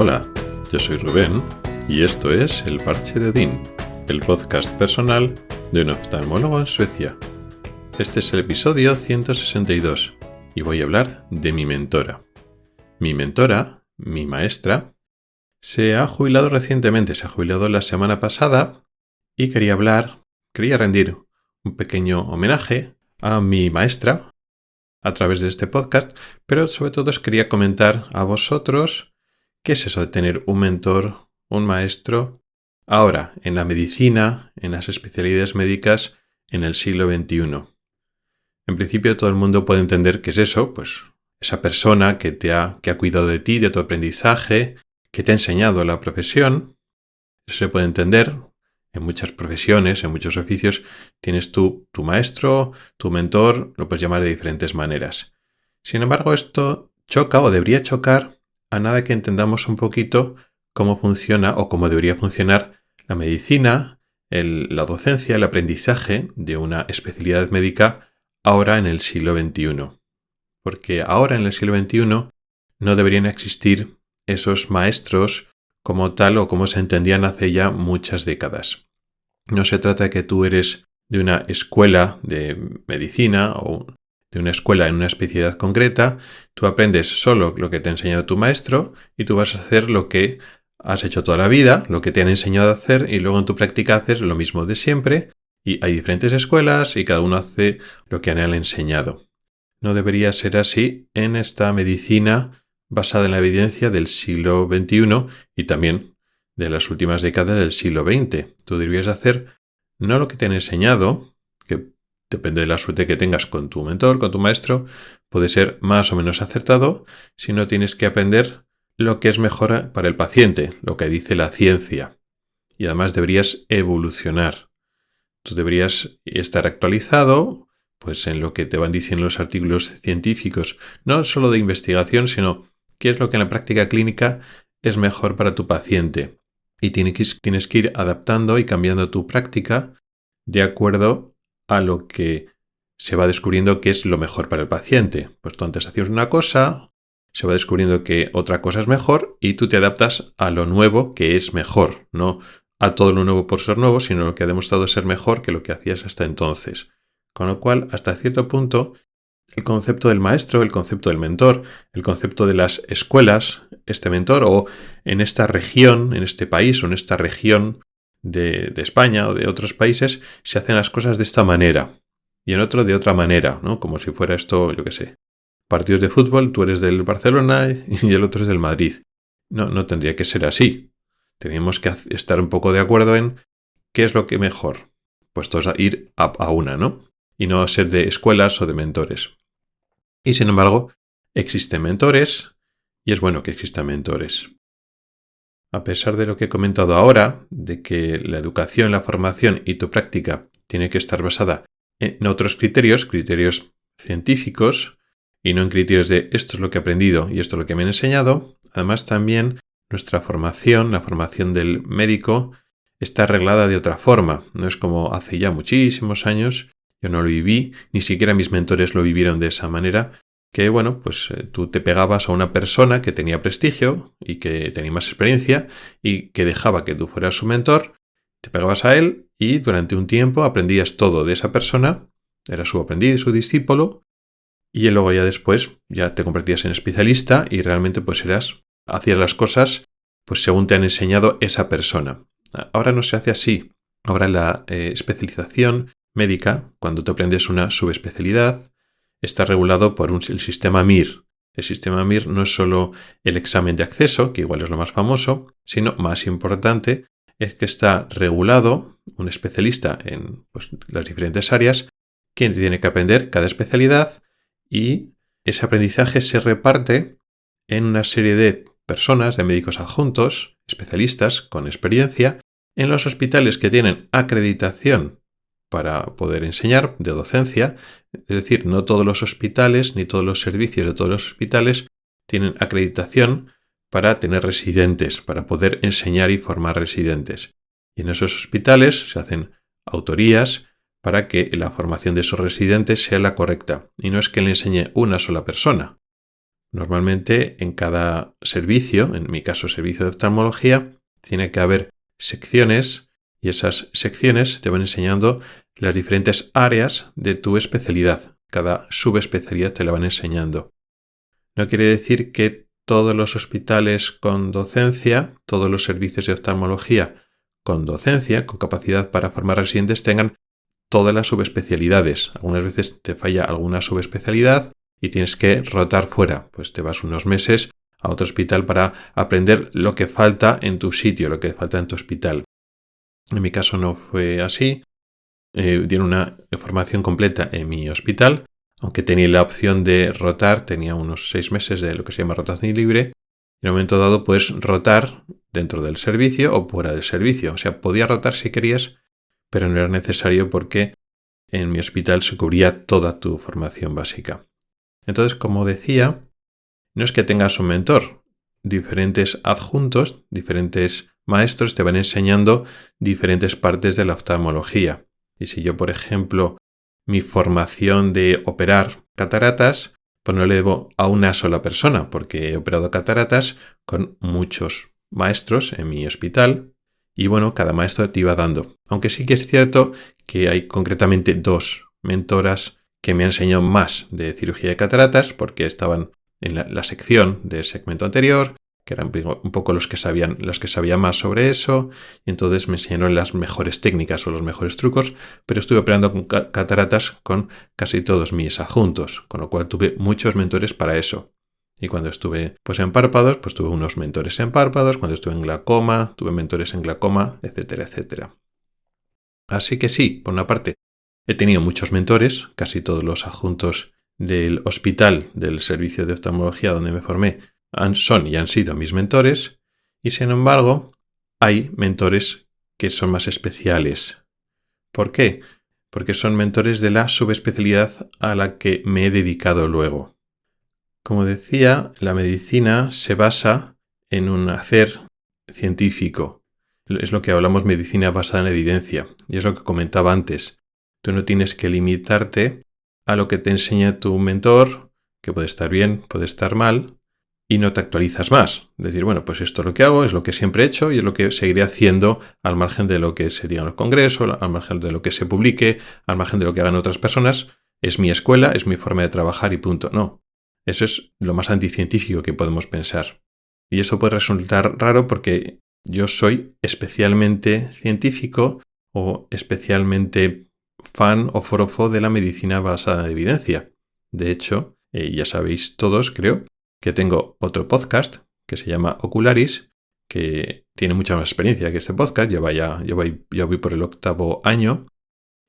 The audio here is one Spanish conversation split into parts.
Hola, yo soy Rubén y esto es El Parche de Odín, el podcast personal de un oftalmólogo en Suecia. Este es el episodio 162 y voy a hablar de mi mentora. Mi mentora, mi maestra, se ha jubilado recientemente, se ha jubilado la semana pasada y quería rendir un pequeño homenaje a mi maestra a través de este podcast, pero sobre todo os quería comentar a vosotros qué es eso de tener un mentor, un maestro, ahora en la medicina, en las especialidades médicas en el siglo XXI. En principio todo el mundo puede entender qué es eso, pues esa persona que ha cuidado de ti, de tu aprendizaje, que te ha enseñado la profesión. Eso se puede entender. En muchas profesiones, en muchos oficios, tienes tu maestro, tu mentor, lo puedes llamar de diferentes maneras. Sin embargo, esto choca o debería chocar a nada que entendamos un poquito cómo funciona o cómo debería funcionar la medicina, la docencia, el aprendizaje de una especialidad médica ahora en el siglo XXI. Porque ahora en el siglo XXI no deberían existir esos maestros como tal o como se entendían hace ya muchas décadas. No se trata de que tú eres de una escuela de medicina o de una escuela en una especialidad concreta, tú aprendes solo lo que te ha enseñado tu maestro y tú vas a hacer lo que has hecho toda la vida, lo que te han enseñado a hacer y luego en tu práctica haces lo mismo de siempre y hay diferentes escuelas y cada uno hace lo que le han enseñado. No debería ser así en esta medicina basada en la evidencia del siglo XXI y también de las últimas décadas del siglo XX. Tú deberías hacer no lo que te han enseñado, que depende de la suerte que tengas con tu mentor, con tu maestro, puede ser más o menos acertado, sino tienes que aprender lo que es mejor para el paciente, lo que dice la ciencia. Y además deberías evolucionar. Tú deberías estar actualizado pues en lo que te van diciendo los artículos científicos, no solo de investigación, sino qué es lo que en la práctica clínica es mejor para tu paciente. Y tienes que ir adaptando y cambiando tu práctica de acuerdo a lo que se va descubriendo que es lo mejor para el paciente. Pues tú antes hacías una cosa, se va descubriendo que otra cosa es mejor y tú te adaptas a lo nuevo que es mejor, no a todo lo nuevo por ser nuevo, sino lo que ha demostrado ser mejor que lo que hacías hasta entonces. Con lo cual, hasta cierto punto, el concepto del maestro, el concepto del mentor, el concepto de las escuelas, este mentor, o en esta región, en este país o en esta región de España o de otros países, se hacen las cosas de esta manera y en otro de otra manera, ¿no? Como si fuera esto, yo qué sé, partidos de fútbol, tú eres del Barcelona y el otro es del Madrid. No tendría que ser así. Teníamos que estar un poco de acuerdo en qué es lo que mejor. Pues todos ir a una, ¿no? Y no ser de escuelas o de mentores. Y sin embargo, existen mentores y es bueno que existan mentores. A pesar de lo que he comentado ahora, de que la educación, la formación y tu práctica tiene que estar basada en otros criterios científicos y no en criterios de esto es lo que he aprendido y esto es lo que me han enseñado, además también nuestra formación, la formación del médico, está arreglada de otra forma. No es como hace ya muchísimos años. Yo no lo viví, ni siquiera mis mentores lo vivieron de esa manera, que bueno, pues tú te pegabas a una persona que tenía prestigio y que tenía más experiencia y que dejaba que tú fueras su mentor, te pegabas a él y durante un tiempo aprendías todo de esa persona, eras su aprendiz, su discípulo, y luego ya después ya te convertías en especialista y realmente pues hacías las cosas pues según te han enseñado esa persona. Ahora no se hace así. Ahora la especialización médica, cuando te aprendes una subespecialidad, está regulado por el sistema MIR. El sistema MIR no es solo el examen de acceso, que igual es lo más famoso, sino más importante es que está regulado un especialista en las diferentes áreas, quien tiene que aprender cada especialidad y ese aprendizaje se reparte en una serie de personas, de médicos adjuntos, especialistas con experiencia, en los hospitales que tienen acreditación para poder enseñar de docencia, es decir, no todos los hospitales ni todos los servicios de todos los hospitales tienen acreditación para tener residentes, para poder enseñar y formar residentes. Y en esos hospitales se hacen autorías para que la formación de esos residentes sea la correcta. Y no es que le enseñe una sola persona. Normalmente en cada servicio, en mi caso servicio de oftalmología, tiene que haber secciones y esas secciones te van enseñando las diferentes áreas de tu especialidad. Cada subespecialidad te la van enseñando. No quiere decir que todos los hospitales con docencia, todos los servicios de oftalmología con docencia, con capacidad para formar residentes, tengan todas las subespecialidades. Algunas veces te falla alguna subespecialidad y tienes que rotar fuera. Pues te vas unos meses a otro hospital para aprender lo que falta en tu sitio, lo que falta en tu hospital. En mi caso no fue así. Dieron una formación completa en mi hospital, aunque tenía la opción de rotar, tenía unos 6 meses de lo que se llama rotación libre. En un momento dado puedes rotar dentro del servicio o fuera del servicio. O sea, podías rotar si querías, pero no era necesario porque en mi hospital se cubría toda tu formación básica. Entonces, como decía, no es que tengas un mentor. Diferentes adjuntos, diferentes maestros te van enseñando diferentes partes de la oftalmología. Y si yo, por ejemplo, mi formación de operar cataratas, pues no le debo a una sola persona, porque he operado cataratas con muchos maestros en mi hospital. Y bueno, cada maestro te iba dando. Aunque sí que es cierto que hay concretamente 2 mentoras que me han enseñado más de cirugía de cataratas, porque estaban en la sección del segmento anterior, que eran un poco las que sabían más sobre eso, y entonces me enseñaron las mejores técnicas o los mejores trucos, pero estuve operando con cataratas con casi todos mis adjuntos, con lo cual tuve muchos mentores para eso. Y cuando estuve en párpados, pues tuve unos mentores en párpados, cuando estuve en glaucoma, tuve mentores en glaucoma, etcétera, etcétera. Así que sí, por una parte, he tenido muchos mentores, casi todos los adjuntos del hospital, del servicio de oftalmología donde me formé, son y han sido mis mentores, y sin embargo, hay mentores que son más especiales. ¿Por qué? Porque son mentores de la subespecialidad a la que me he dedicado luego. Como decía, la medicina se basa en un hacer científico. Es lo que hablamos medicina basada en evidencia, y es lo que comentaba antes. Tú no tienes que limitarte a lo que te enseña tu mentor, que puede estar bien, puede estar mal, y no te actualizas más. Decir, bueno, pues esto es lo que hago, es lo que siempre he hecho y es lo que seguiré haciendo al margen de lo que se diga en los congresos, al margen de lo que se publique, al margen de lo que hagan otras personas. Es mi escuela, es mi forma de trabajar y punto. No. Eso es lo más anticientífico que podemos pensar. Y eso puede resultar raro porque yo soy especialmente científico o especialmente fan o forofo de la medicina basada en evidencia. De hecho, ya sabéis todos, creo, que tengo otro podcast que se llama Ocularis, que tiene mucha más experiencia que este podcast. Ya voy por el 8º año.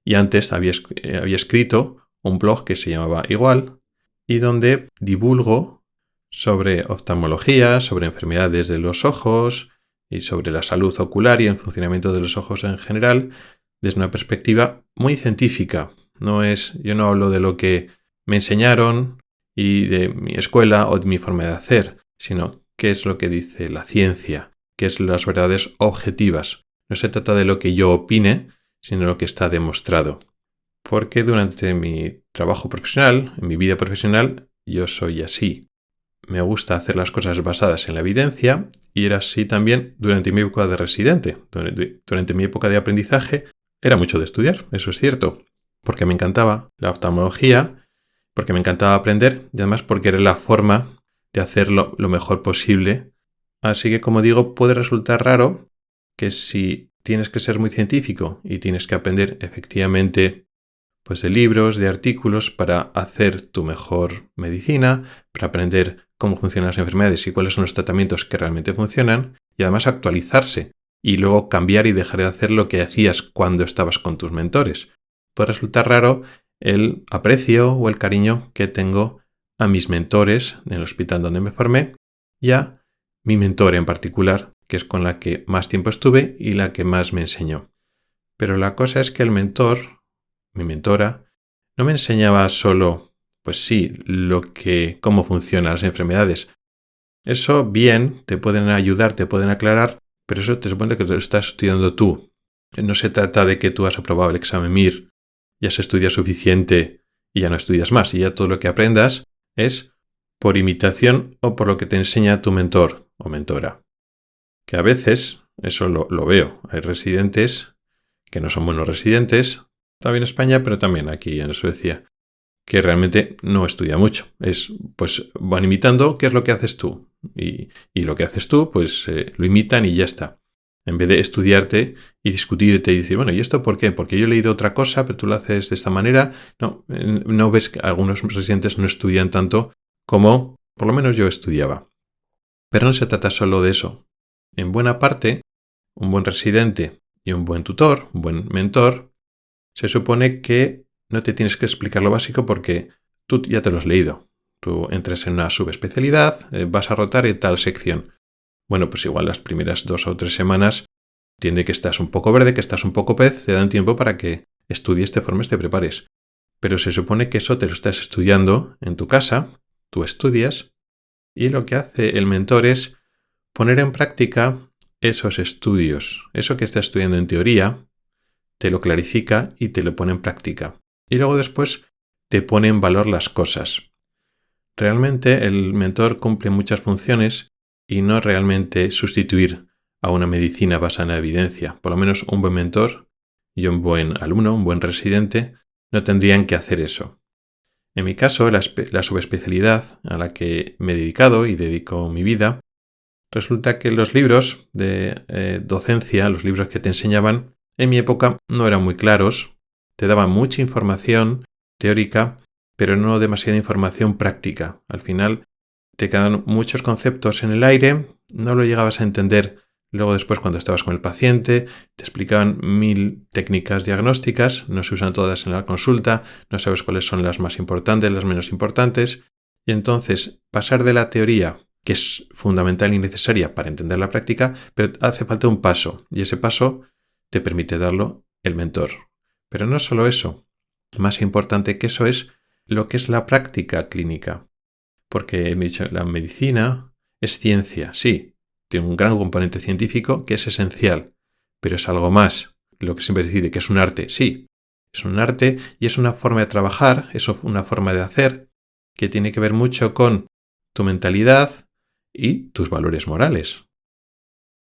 Y antes había escrito un blog que se llamaba igual y donde divulgo sobre oftalmología, sobre enfermedades de los ojos y sobre la salud ocular y el funcionamiento de los ojos en general desde una perspectiva muy científica. Yo no hablo de lo que me enseñaron y de mi escuela o de mi forma de hacer, sino qué es lo que dice la ciencia, qué es las verdades objetivas. No se trata de lo que yo opine, sino lo que está demostrado. Porque durante mi trabajo profesional, en mi vida profesional, yo soy así. Me gusta hacer las cosas basadas en la evidencia y era así también durante mi época de residente. Durante mi época de aprendizaje era mucho de estudiar, eso es cierto, porque me encantaba la oftalmología, porque me encantaba aprender y además porque era la forma de hacerlo lo mejor posible. Así que, como digo, puede resultar raro que si tienes que ser muy científico y tienes que aprender efectivamente de libros, de artículos para hacer tu mejor medicina, para aprender cómo funcionan las enfermedades y cuáles son los tratamientos que realmente funcionan y además actualizarse y luego cambiar y dejar de hacer lo que hacías cuando estabas con tus mentores. Puede resultar raro el aprecio o el cariño que tengo a mis mentores en el hospital donde me formé y a mi mentor en particular, que es con la que más tiempo estuve y la que más me enseñó. Pero la cosa es que el mentor, mi mentora, no me enseñaba solo, cómo funcionan las enfermedades. Eso bien, te pueden ayudar, te pueden aclarar, pero eso te supone que te lo estás estudiando tú. No se trata de que tú has aprobado el examen MIR, ya se estudia suficiente y ya no estudias más, y ya todo lo que aprendas es por imitación o por lo que te enseña tu mentor o mentora. Que a veces, eso lo veo, hay residentes que no son buenos residentes, también en España, pero también aquí en Suecia, que realmente no estudia mucho. Pues van imitando qué es lo que haces tú. Y lo que haces tú, pues lo imitan y ya está. En vez de estudiarte y discutirte y decir, bueno, ¿y esto por qué? Porque yo he leído otra cosa, pero tú lo haces de esta manera. No ves que algunos residentes no estudian tanto como por lo menos yo estudiaba. Pero no se trata solo de eso. En buena parte, un buen residente y un buen tutor, un buen mentor, se supone que no te tienes que explicar lo básico porque tú ya te lo has leído. Tú entras en una subespecialidad, vas a rotar en tal sección. Bueno, pues igual las primeras 2 o 3 semanas entiende que estás un poco verde, que estás un poco pez, te dan tiempo para que estudies, te formes, te prepares. Pero se supone que eso te lo estás estudiando en tu casa, tú estudias, y lo que hace el mentor es poner en práctica esos estudios. Eso que estás estudiando en teoría, te lo clarifica y te lo pone en práctica. Y luego después te pone en valor las cosas. Realmente el mentor cumple muchas funciones y no realmente sustituir a una medicina basada en la evidencia. Por lo menos un buen mentor y un buen alumno, un buen residente, no tendrían que hacer eso. En mi caso, la subespecialidad a la que me he dedicado y dedico mi vida, resulta que los libros de docencia, los libros que te enseñaban, en mi época no eran muy claros, te daban mucha información teórica, pero no demasiada información práctica. Al final te quedan muchos conceptos en el aire, no lo llegabas a entender. Luego después cuando estabas con el paciente te explicaban 1000 técnicas diagnósticas, no se usan todas en la consulta, no sabes cuáles son las más importantes, las menos importantes. Y entonces pasar de la teoría, que es fundamental y necesaria para entender la práctica, pero hace falta un paso y ese paso te permite darlo el mentor. Pero no solo eso, más importante que eso es lo que es la práctica clínica. Porque he dicho, la medicina es ciencia, sí, tiene un gran componente científico que es esencial, pero es algo más. Lo que siempre decide que es un arte, sí, es un arte y es una forma de trabajar, es una forma de hacer que tiene que ver mucho con tu mentalidad y tus valores morales.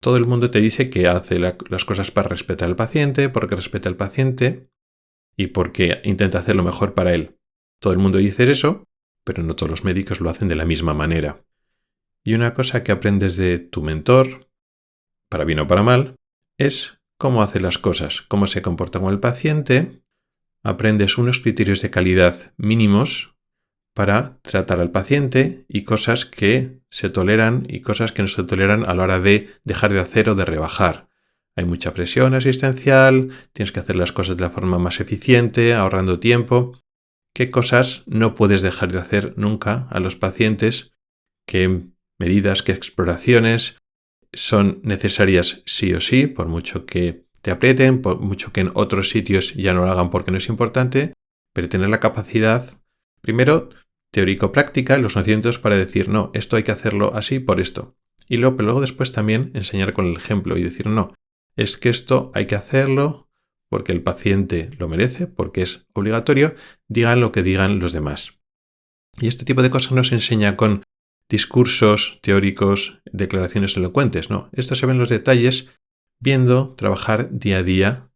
Todo el mundo te dice que hace las cosas para respetar al paciente, porque respeta al paciente y porque intenta hacer lo mejor para él. Todo el mundo dice eso, pero no todos los médicos lo hacen de la misma manera. Y una cosa que aprendes de tu mentor, para bien o para mal, es cómo hace las cosas, cómo se comporta con el paciente. Aprendes unos criterios de calidad mínimos para tratar al paciente y cosas que se toleran y cosas que no se toleran a la hora de dejar de hacer o de rebajar. Hay mucha presión asistencial, tienes que hacer las cosas de la forma más eficiente, ahorrando tiempo. ¿Qué cosas no puedes dejar de hacer nunca a los pacientes? ¿Qué medidas, qué exploraciones son necesarias sí o sí, por mucho que te aprieten, por mucho que en otros sitios ya no lo hagan porque no es importante, pero tener la capacidad, primero, teórico-práctica, los conocimientos para decir, no, esto hay que hacerlo así por esto. Y luego después también enseñar con el ejemplo y decir, no, es que esto hay que hacerlo porque el paciente lo merece, porque es obligatorio, digan lo que digan los demás. Y este tipo de cosas no se enseña con discursos teóricos, declaraciones elocuentes, no. Esto se ve en los detalles viendo trabajar día a día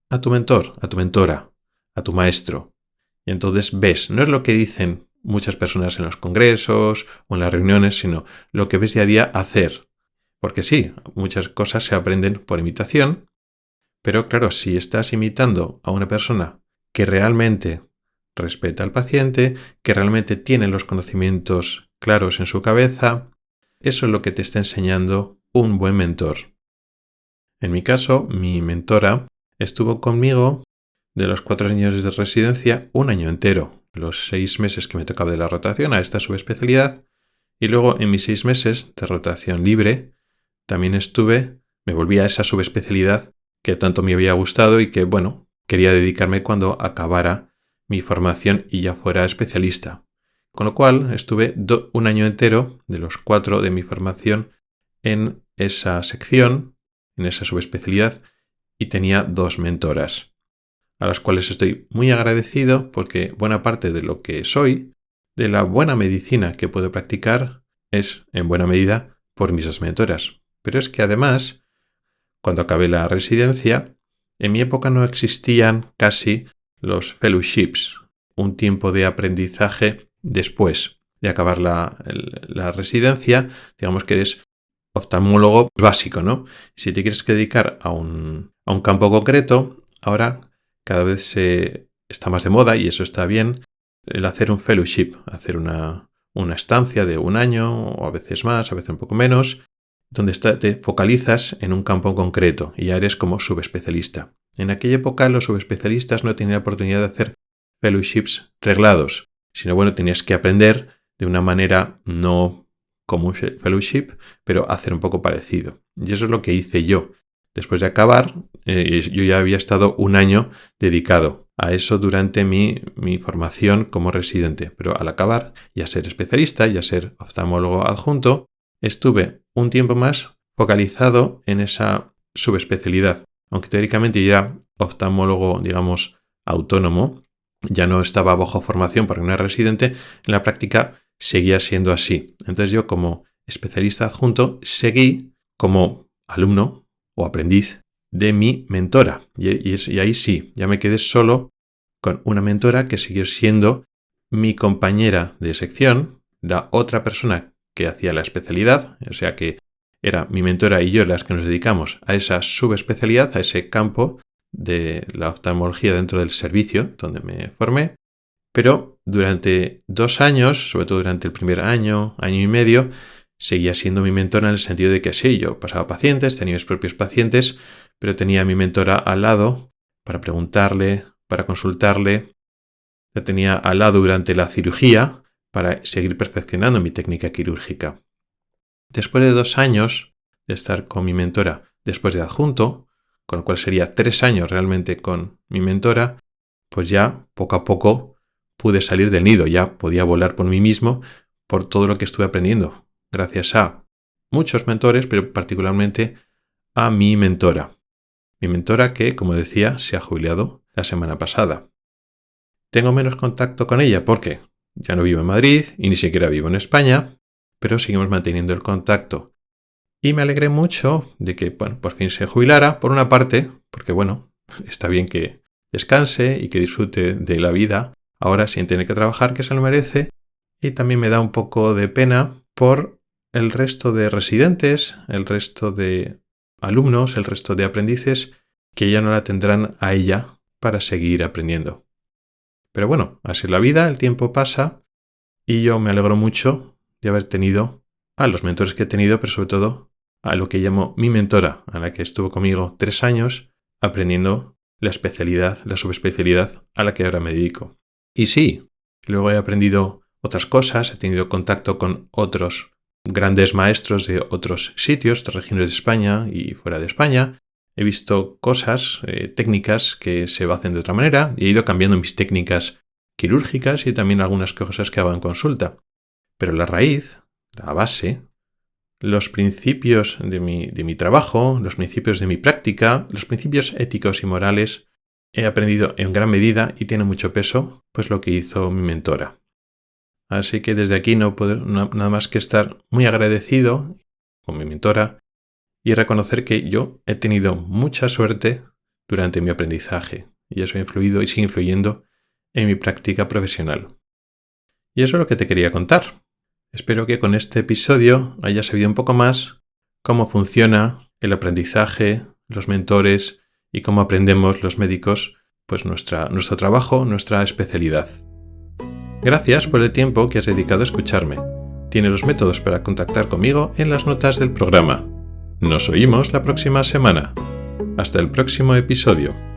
a tu mentor, a tu mentora, a tu maestro. Y entonces ves, no es lo que dicen muchas personas en los congresos o en las reuniones, sino lo que ves día a día hacer. Porque sí, muchas cosas se aprenden por imitación, pero claro, si estás imitando a una persona que realmente respeta al paciente, que realmente tiene los conocimientos claros en su cabeza, eso es lo que te está enseñando un buen mentor. En mi caso, mi mentora estuvo conmigo de los 4 años de residencia 1 año entero, los 6 meses que me tocaba de la rotación a esta subespecialidad, y luego en mis 6 meses de rotación libre también me volví a esa subespecialidad que tanto me había gustado y que, quería dedicarme cuando acabara mi formación y ya fuera especialista. Con lo cual estuve 1 año entero de los 4 de mi formación en esa sección, en esa subespecialidad, y tenía 2 mentoras, a las cuales estoy muy agradecido porque buena parte de lo que soy de la buena medicina que puedo practicar es, en buena medida, por mis dos mentoras. Pero es que además, cuando acabé la residencia, en mi época no existían casi los fellowships, un tiempo de aprendizaje después de acabar la residencia. Digamos que eres oftalmólogo básico, ¿no? Si te quieres dedicar a un campo concreto, ahora cada vez está más de moda, y eso está bien, el hacer un fellowship, hacer una estancia de un año, o a veces más, a veces un poco menos, donde te focalizas en un campo concreto y ya eres como subespecialista. En aquella época los subespecialistas no tenían la oportunidad de hacer fellowships reglados, sino tenías que aprender de una manera no como un fellowship, pero hacer un poco parecido. Y eso es lo que hice yo. Después de acabar, yo ya había estado un año dedicado a eso durante mi formación como residente, pero al acabar y a ser especialista y a ser oftalmólogo adjunto, estuve un tiempo más focalizado en esa subespecialidad. Aunque teóricamente yo era oftalmólogo, digamos, autónomo, ya no estaba bajo formación porque no era residente, en la práctica seguía siendo así. Entonces yo, como especialista adjunto, seguí como alumno o aprendiz de mi mentora. Y ahí sí, ya me quedé solo con una mentora que siguió siendo mi compañera de sección, la otra persona que hacía la especialidad, o sea que era mi mentora y yo las que nos dedicamos a esa subespecialidad, a ese campo de la oftalmología dentro del servicio donde me formé. Pero durante 2 años, sobre todo durante el primer año, año y medio, seguía siendo mi mentora en el sentido de que sí, yo pasaba pacientes, tenía mis propios pacientes, pero tenía a mi mentora al lado para preguntarle, para consultarle. La tenía al lado durante la cirugía para seguir perfeccionando mi técnica quirúrgica. Después de 2 años de estar con mi mentora, después de adjunto, con lo cual sería 3 años realmente con mi mentora, pues ya poco a poco pude salir del nido, ya podía volar por mí mismo por todo lo que estuve aprendiendo, gracias a muchos mentores, pero particularmente a mi mentora. Mi mentora que, como decía, se ha jubilado la semana pasada. Tengo menos contacto con ella porque ya no vivo en Madrid y ni siquiera vivo en España, pero seguimos manteniendo el contacto. Y me alegré mucho de que, por fin se jubilara, por una parte, porque está bien que descanse y que disfrute de la vida ahora sin tener que trabajar, que se lo merece, y también me da un poco de pena por el resto de residentes, el resto de alumnos, el resto de aprendices que ya no la tendrán a ella para seguir aprendiendo. Pero así es la vida, el tiempo pasa y yo me alegro mucho de haber tenido a los mentores que he tenido, pero sobre todo a lo que llamo mi mentora, a la que estuvo conmigo 3 años aprendiendo la especialidad, la subespecialidad a la que ahora me dedico. Y sí, luego he aprendido otras cosas, he tenido contacto con otros grandes maestros de otros sitios, de regiones de España y fuera de España. He visto cosas, técnicas que se hacen de otra manera y he ido cambiando mis técnicas quirúrgicas y también algunas cosas que hago en consulta. Pero la raíz, la base, los principios de mi trabajo, los principios de mi práctica, los principios éticos y morales, he aprendido en gran medida y tiene mucho peso, pues lo que hizo mi mentora. Así que desde aquí no puedo nada más que estar muy agradecido con mi mentora y reconocer que yo he tenido mucha suerte durante mi aprendizaje y eso ha influido y sigue influyendo en mi práctica profesional. Y eso es lo que te quería contar. Espero que con este episodio hayas sabido un poco más cómo funciona el aprendizaje, los mentores y cómo aprendemos los médicos pues nuestro trabajo, nuestra especialidad. Gracias por el tiempo que has dedicado a escucharme. Tienes los métodos para contactar conmigo en las notas del programa. Nos oímos la próxima semana. Hasta el próximo episodio.